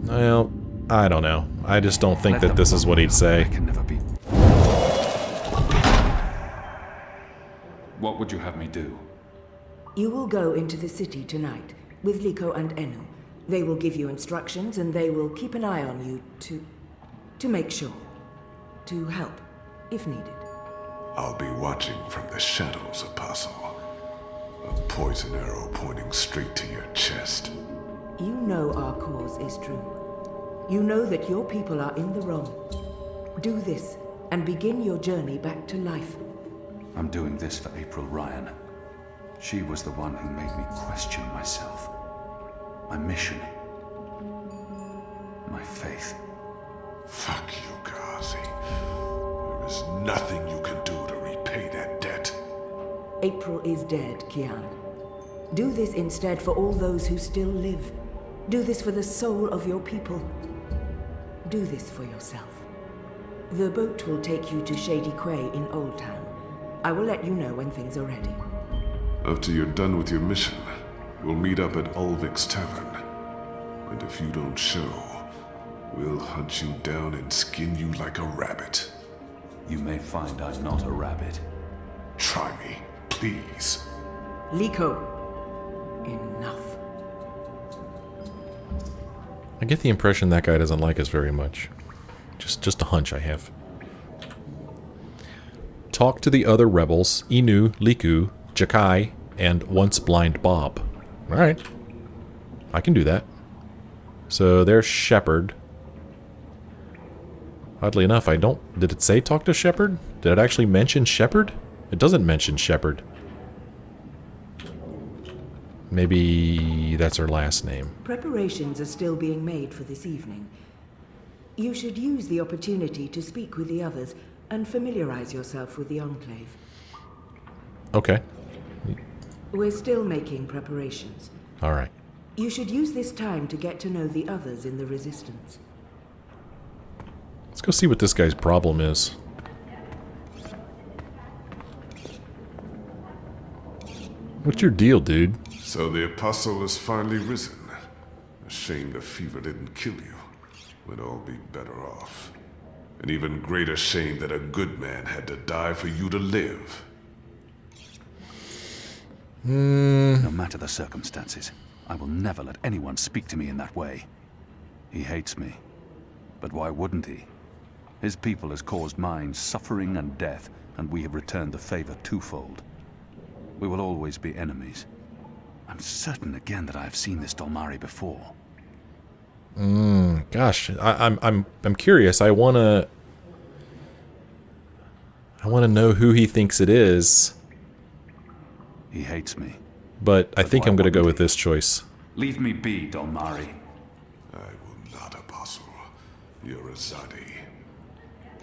Well, I don't know. I just don't think that this is what he'd say. I can never be. What would you have me do? You will go into the city tonight with Likho and Enu. They will give you instructions and they will keep an eye on you to make sure. To help, if needed. I'll be watching from the shadows, Apostle. A poison arrow pointing straight to your chest. You know our cause is true. You know that your people are in the wrong. Do this and begin your journey back to life. I'm doing this for April Ryan. She was the one who made me question myself. My mission. My faith. Fuck you, Gazi. There is nothing you can do to repay that debt. April is dead, Kian. Do this instead for all those who still live. Do this for the soul of your people. Do this for yourself. The boat will take you to Shady Quay in Old Town. I will let you know when things are ready. After you're done with your mission, we'll meet up at Ulvik's Tavern. And if you don't show, we'll hunt you down and skin you like a rabbit. You may find I'm not a rabbit. Try me, please. Likho, enough. I get the impression that guy doesn't like us very much. Just a hunch I have. Talk to the other rebels, Enu, Likho, Jakai, and Once-Blind Bob. Alright. I can do that. So there's Shepard. Oddly enough, I don't... Did it say talk to Shepard? Did it actually mention Shepard? It doesn't mention Shepard. Maybe that's her last name. Preparations are still being made for this evening. You should use the opportunity to speak with the others and familiarize yourself with the Enclave. Okay. We're still making preparations. Alright. You should use this time to get to know the others in the Resistance. Let's go see what this guy's problem is. What's your deal, dude? So the Apostle has finally risen. A shame the fever didn't kill you. We'd all be better off. An even greater shame that a good man had to die for you to live. No matter the circumstances, I will never let anyone speak to me in that way. He hates me. But why wouldn't he? His people has caused mine suffering and death, and we have returned the favor twofold. We will always be enemies. I'm certain again that I have seen this Dolmari before. Gosh, I'm curious. I wanna know who he thinks it is. He hates me. But I think why I'm gonna go wouldn't with he? this choice. Leave me be, Dolmari. I will not, Apostle. You're a Zadi.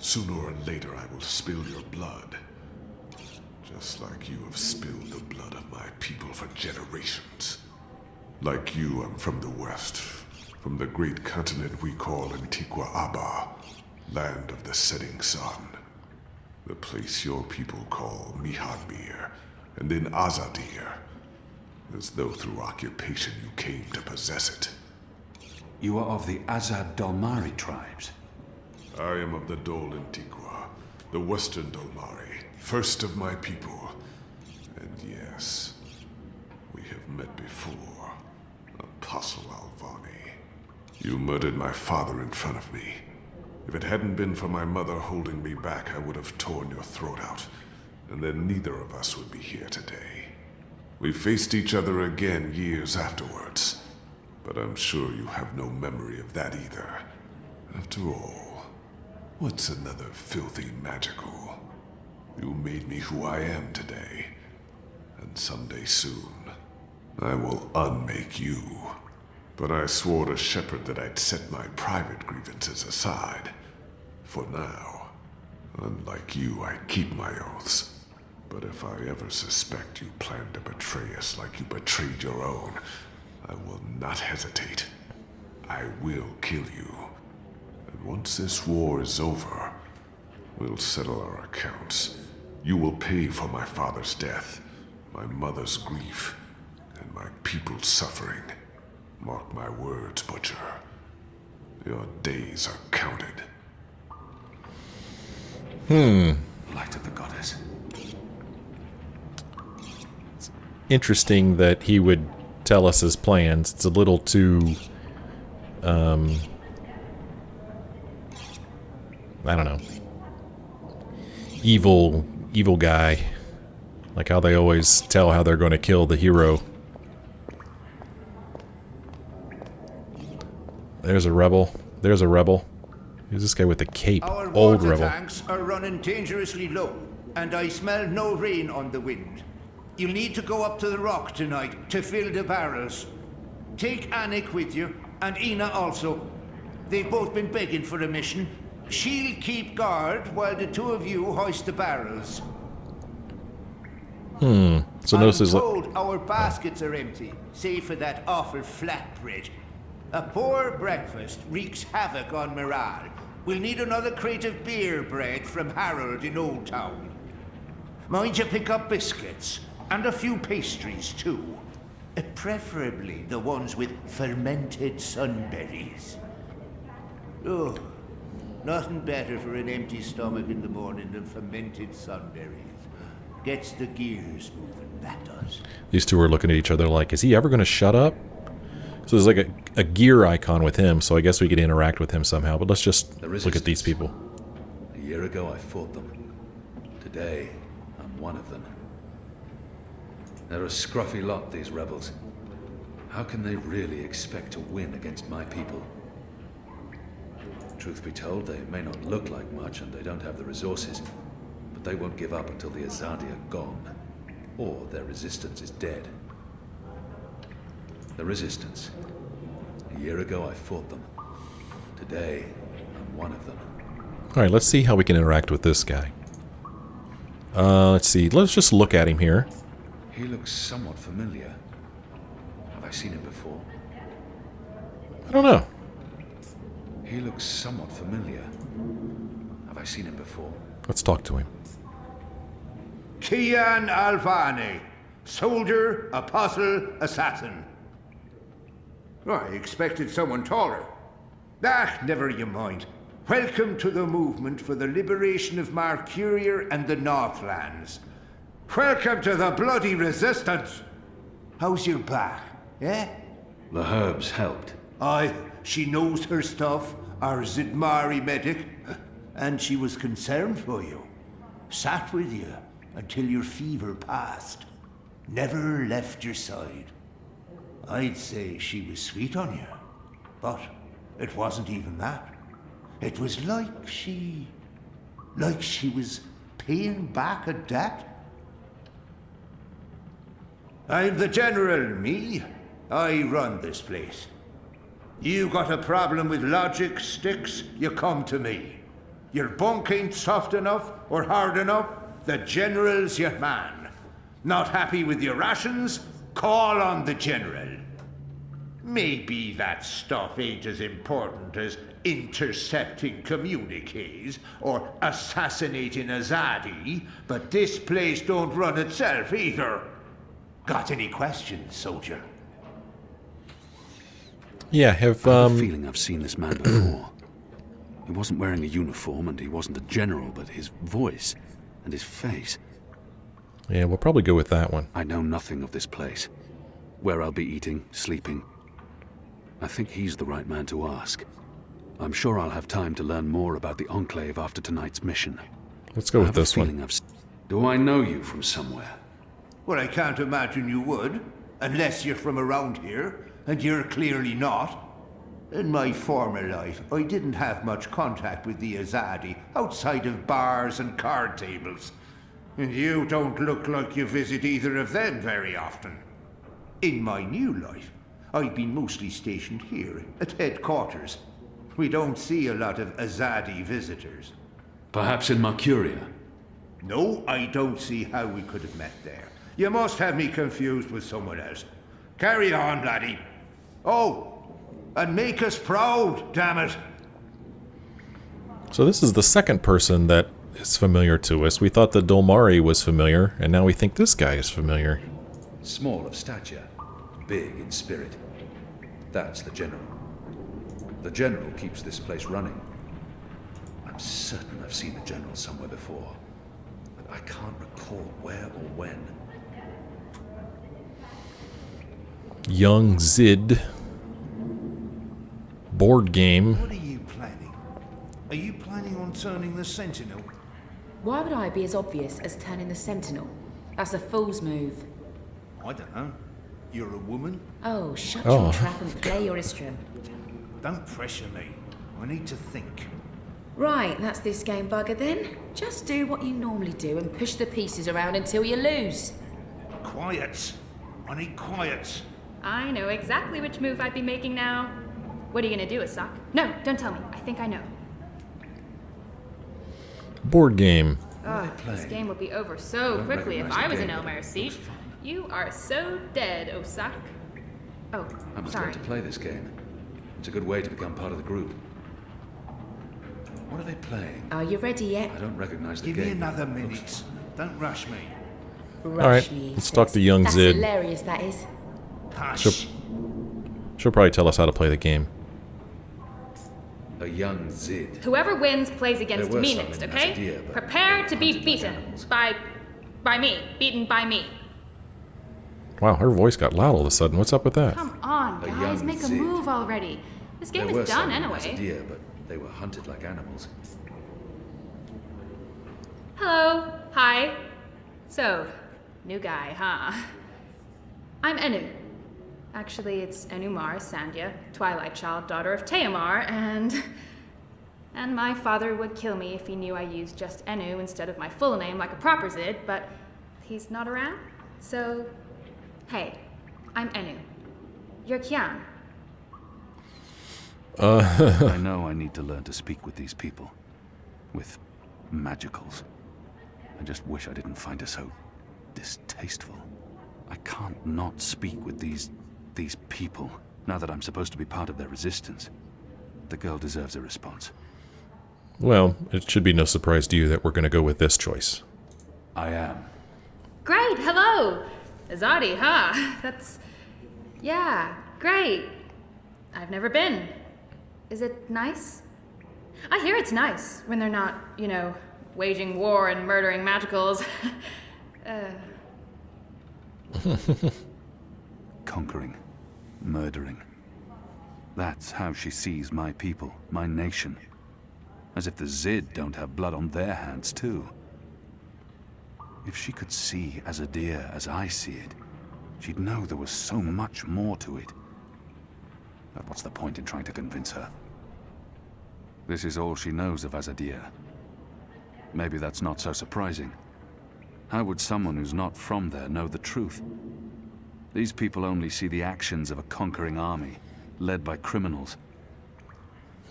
Sooner or later I will spill your blood. Just like you have spilled the blood of my people for generations. Like you, I'm from the West. From the great continent we call Antigua Abba. Land of the setting sun. The place your people call Mihadmir. And then Azadir. As though through occupation you came to possess it. You are of the Azad Dolmari tribes. I am of the Dol Antigua, the Western Dolmari, first of my people. And yes, we have met before, Apostle Alvani. You murdered my father in front of me. If it hadn't been for my mother holding me back, I would have torn your throat out, and then neither of us would be here today. We faced each other again years afterwards, but I'm sure you have no memory of that either. After all, what's another filthy magical? You made me who I am today, and someday soon, I will unmake you. But I swore to Shepard that I'd set my private grievances aside. For now, unlike you, I keep my oaths. But if I ever suspect you plan to betray us like you betrayed your own, I will not hesitate. I will kill you. And once this war is over, we'll settle our accounts. You will pay for my father's death, my mother's grief, and my people's suffering. Mark my words, Butcher. Your days are counted. Light of the goddess. Interesting that he would tell us his plans. It's a little too... I don't know. Evil guy. Like how they always tell how they're going to kill the hero. There's a rebel. There's a rebel. Who's this guy with the cape? Our Old water rebel. tanks are running dangerously low, and I smell no rain on the wind. You'll need to go up to the rock tonight to fill the barrels. Take Anik with you, and Ina also. They've both been begging for a mission. She'll keep guard while the two of you hoist the barrels. So notice I'm his... told our baskets are empty, save for that awful flatbread. A poor breakfast wreaks havoc on morale. We'll need another crate of beer bread from Harold in Old Town. Mind you pick up biscuits, and a few pastries too. Preferably the ones with fermented sunberries. Oh, nothing better for an empty stomach in the morning than fermented sunberries. Gets the gears moving, that does. These two are looking at each other like, is he ever going to shut up? So there's like a gear icon with him, so I guess we could interact with him somehow. But let's just look at these people. A year ago I fought them. Today, I'm one of them. They're a scruffy lot, these rebels. How can they really expect to win against my people? Truth be told, they may not look like much and they don't have the resources, but they won't give up until the Azadi are gone, or their resistance is dead. The resistance. A year ago I fought them. Today, I'm one of them. Alright, let's see how we can interact with this guy. Let's see. Let's just look at him here. He looks somewhat familiar. Have I seen him before? I don't know. He looks somewhat familiar. Have I seen him before? Let's talk to him. Kian Alvani, soldier, apostle, assassin. Oh, I expected someone taller. Ah, never you mind. Welcome to the movement for the liberation of Marcuria and the Northlands. Welcome to the bloody resistance. How's your back, eh? The herbs helped. Aye, she knows her stuff, our Zidmari medic, and she was concerned for you. Sat with you until your fever passed. Never left your side. I'd say she was sweet on you, but it wasn't even that. It was like she was paying back a debt. I'm the general, me. I run this place. You got a problem with logic, Sticks, you come to me. Your bunk ain't soft enough or hard enough, the general's your man. Not happy with your rations? Call on the general. Maybe that stuff ain't as important as intercepting communiques or assassinating Azadi, but this place don't run itself either. Got any questions, soldier? Yeah, I have a feeling I've seen this man before. He wasn't wearing a uniform and he wasn't a general, but his voice and his face. Yeah, we'll probably go with that one. I know nothing of this place. Where I'll be eating, sleeping. I think he's the right man to ask. I'm sure I'll have time to learn more about the Enclave after tonight's mission. Let's go with this one. Do I know you from somewhere? Well, I can't imagine you would, unless you're from around here, and you're clearly not. In my former life, I didn't have much contact with the Azadi, outside of bars and card tables. And you don't look like you visit either of them very often. In my new life, I've been mostly stationed here, at headquarters. We don't see a lot of Azadi visitors. Perhaps in Marcuria? No, I don't see how we could have met there. You must have me confused with someone else. Carry on, laddie. Oh, and make us proud, damn it. So this is the second person that is familiar to us. We thought the Dolmari was familiar, and now we think this guy is familiar. Small of stature, big in spirit. That's the general. The General keeps this place running. I'm certain I've seen the General somewhere before, but I can't recall where or when. Young Zid. Board game. What are you planning? Are you planning on turning the Sentinel? Why would I be as obvious as turning the Sentinel? That's a fool's move. I don't know. You're a woman? Oh, shut your trap and play your instrument. Don't pressure me. I need to think. Right, that's this game bugger then. Just do what you normally do and push the pieces around until you lose. Quiet. I need quiet. I know exactly which move I'd be making now. What are you gonna do, Asak? No, don't tell me. I think I know. Board game. Oh, this game would be over so quickly if I was in Elmer's seat. You are so dead, Osak. Oh, I must sorry. learn to play this game. It's a good way to become part of the group. What are they playing? Are you ready yet? I don't recognize the Give game. me another minute. Don't rush me. Rush Alright, me, let's talk to young That's Zid. hilarious, that is. Hush. She'll probably tell us how to play the game. A young Zid. Whoever wins plays against There were me some next, in okay? Macedonia, but Prepare they to were be hunted like beaten animals. by me. Beaten by me. Wow, her voice got loud all of a sudden. What's up with that? Come on, A guys, young make a Zid. move already. This game There were is done some in anyway. Macedonia, but they were hunted like animals. Hello. Hi. So, new guy, huh? I'm Enu. Actually, it's Enumar Sandhya, Twilight Child, daughter of Teomar, and my father would kill me if he knew I used just Enu instead of my full name like a proper Zid, but he's not around. So, hey, I'm Enu. You're Kian. I know I need to learn to speak with these people. With magicals. I just wish I didn't find her so distasteful. I can't not speak with these people, now that I'm supposed to be part of their resistance. The girl deserves a response. Well, it should be no surprise to you that we're going to go with this choice. I am. Great, hello! Azadi, huh? Yeah, great. I've never been. Is it nice? I hear it's nice when they're not, waging war and murdering magicals. Conquering. Murdering. That's how she sees my people, my nation. As if the Zid don't have blood on their hands, too. If she could see Azadir as I see it, she'd know there was so much more to it. But what's the point in trying to convince her? This is all she knows of Azadir. Maybe that's not so surprising. How would someone who's not from there know the truth? These people only see the actions of a conquering army, led by criminals.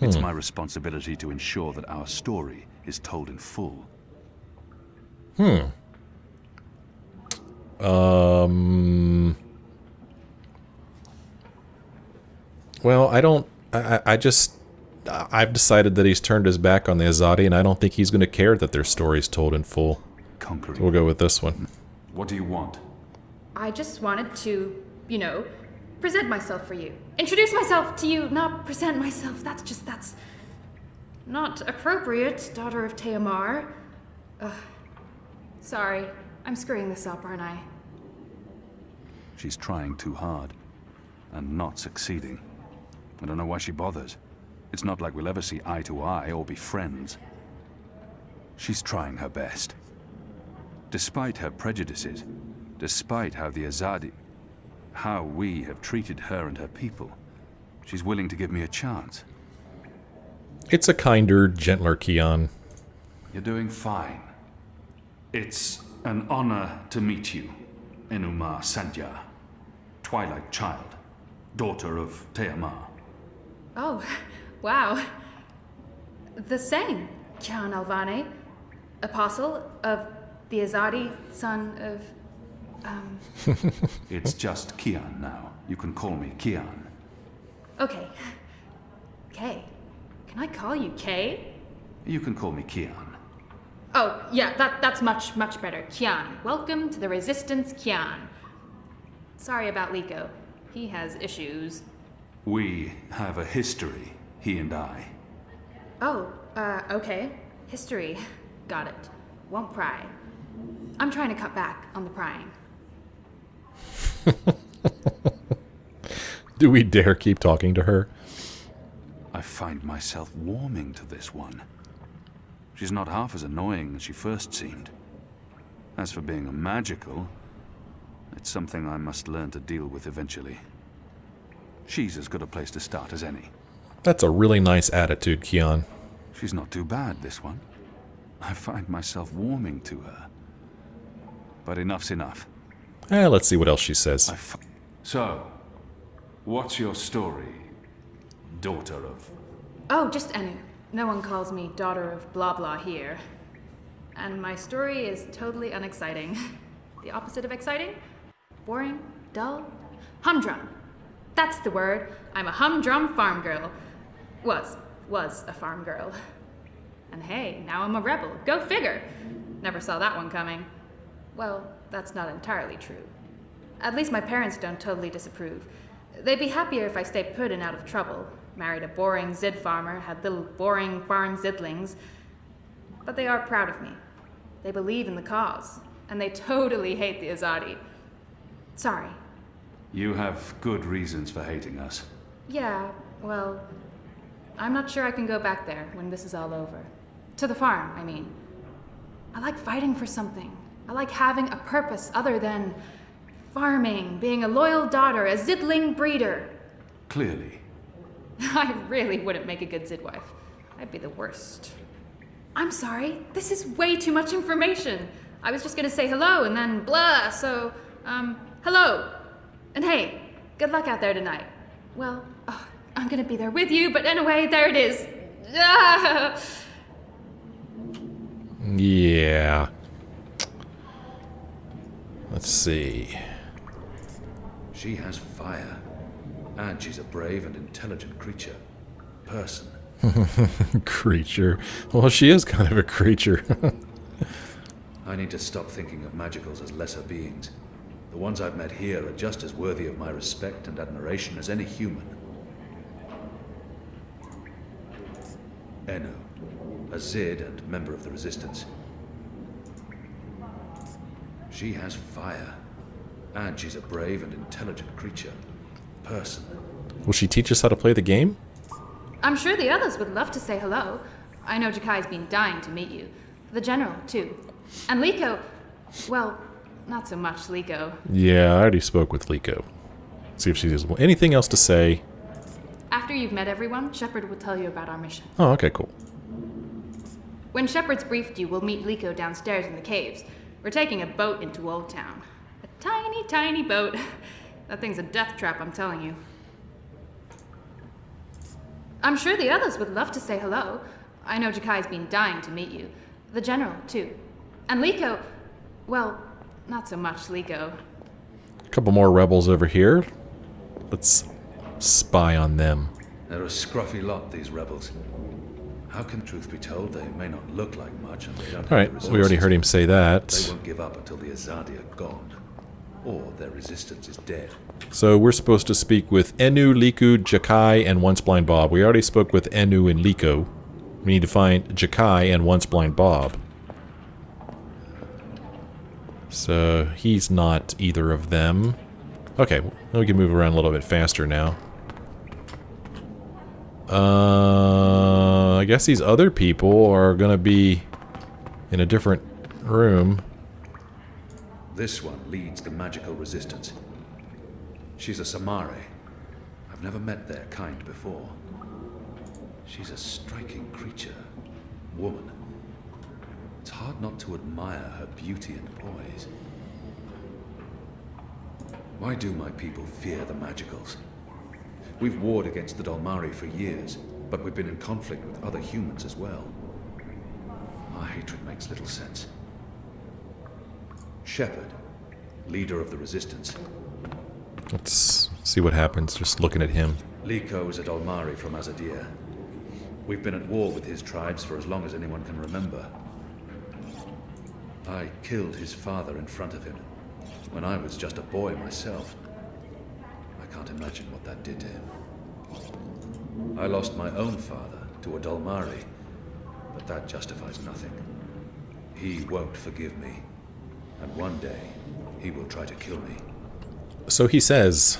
It's my responsibility to ensure that our story is told in full. Well, I've decided that he's turned his back on the Azadi, and I don't think he's going to care that their story's told in full. Conquering. So we'll go with this one. What do you want? I just wanted to, present myself for you. Introduce myself to you, not present myself. That's not appropriate, daughter of Teomar. Sorry, I'm screwing this up, aren't I? She's trying too hard, and not succeeding. I don't know why she bothers. It's not like we'll ever see eye to eye or be friends. She's trying her best. Despite her prejudices, despite how we have treated her and her people, she's willing to give me a chance. It's a kinder, gentler Kian. You're doing fine. It's an honor to meet you, Enumar Sandhya, Twilight Child, daughter of Teomar. Oh, wow. The same, Kian Alvane, apostle of the Azadi, son of, It's just Kian now. You can call me Kian. Okay. Kay. Can I call you Kay? You can call me Kian. Oh, yeah, that's much better. Kian. Welcome to the Resistance, Kian. Sorry about Likho. He has issues. We have a history He and I. Oh, okay. History. Got it. Won't pry. I'm trying to cut back on the prying. Do we dare keep talking to her? I find myself warming to this one. She's not half as annoying as she first seemed. As for being a magical, it's something I must learn to deal with eventually. She's as good a place to start as any. That's a really nice attitude, Keon. She's not too bad, this one. I find myself warming to her. But enough's enough. Let's see what else she says. So, what's your story, daughter of... Oh, just Enu. No one calls me daughter of blah blah here. And my story is totally unexciting. The opposite of exciting? Boring? Dull? Humdrum. That's the word. I'm a humdrum farm girl. Was a farm girl. And hey, now I'm a rebel. Go figure. Never saw that one coming. Well, that's not entirely true. At least my parents don't totally disapprove. They'd be happier if I stayed put and out of trouble. Married a boring Zid farmer, had little boring farm Zidlings. But they are proud of me. They believe in the cause. And they totally hate the Azadi. Sorry. You have good reasons for hating us. Yeah, well, I'm not sure I can go back there when this is all over. To the farm, I mean. I like fighting for something. I like having a purpose other than farming, being a loyal daughter, a Zidling breeder. Clearly. I really wouldn't make a good Zid wife. I'd be the worst. I'm sorry, this is way too much information. I was just gonna say hello and then blah, so, hello. And hey, good luck out there tonight. Well, I'm gonna be there with you, but anyway, there it is. Ah! Yeah. Let's see. She has fire. And she's a brave and intelligent creature. Person. Creature. Well, she is kind of a creature. I need to stop thinking of magicals as lesser beings. The ones I've met here are just as worthy of my respect and admiration as any human. Enu, a Zid and member of the Resistance. She has fire. And she's a brave and intelligent creature. Person. Will she teach us how to play the game? I'm sure the others would love to say hello. I know Jakai's been dying to meet you. The General, too. And Likho, well, not so much Likho. Yeah, I already spoke with Likho. See if she has anything else to say. After you've met everyone, Shepard will tell you about our mission. Oh, okay, cool. When Shepard's briefed you, we'll meet Likho downstairs in the caves. We're taking a boat into Old Town. A tiny, tiny boat. That thing's a death trap, I'm telling you. I'm sure the others would love to say hello. I know Jakai's been dying to meet you. The General, too. And Likho, well, not so much Likho. A couple more rebels over here. Let's spy on them. They're a scruffy lot, these rebels. How can truth be told? They may not look like much, and they don't have the Alright, resources. we already heard him say that. They won't give up until the Azadi are gone. Or their resistance is dead. So we're supposed to speak with Enu, Likho, Jakai, and Once-Blind Bob. We already spoke with Enu and Likho. We need to find Jakai and Once-Blind Bob. So he's not either of them. Okay, we can move around a little bit faster now. I guess these other people are gonna be in a different room. This one leads the magical resistance. She's a Samare. I've never met their kind before. She's a striking creature. Woman. It's hard not to admire her beauty and poise. Why do my people fear the magicals? We've warred against the Dolmari for years, but we've been in conflict with other humans as well. Our hatred makes little sense. Shepard, leader of the Resistance. Let's see what happens, just looking at him. Likho is a Dolmari from Azadir. We've been at war with his tribes for as long as anyone can remember. I killed his father in front of him, when I was just a boy myself. I can't imagine what that did to him. I lost my own father to a Dalmari, but that justifies nothing. He won't forgive me, and one day he will try to kill me. So he says,